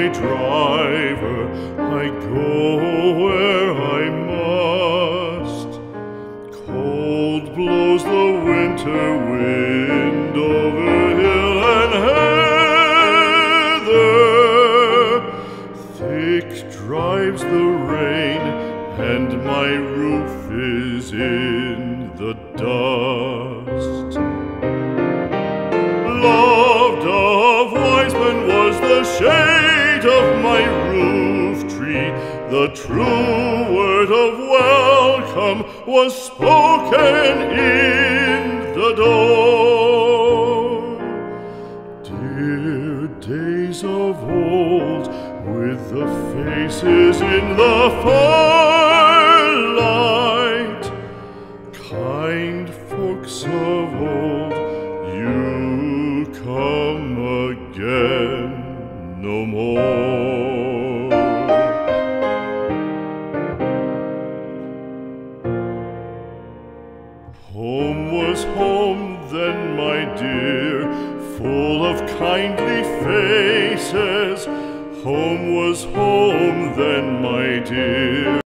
my driver, I go where I must. Cold blows the winter wind over hill and heather. Thick drives the rain, and my roof is in the dust. Loved of wise men was the shade of my roof tree. The true word of welcome was spoken in the door. Dear days of old, with the faces in the firelight, kind folks of old, you come again no more. Home was home then, my dear, full of kindly faces. Home was home then, my dear.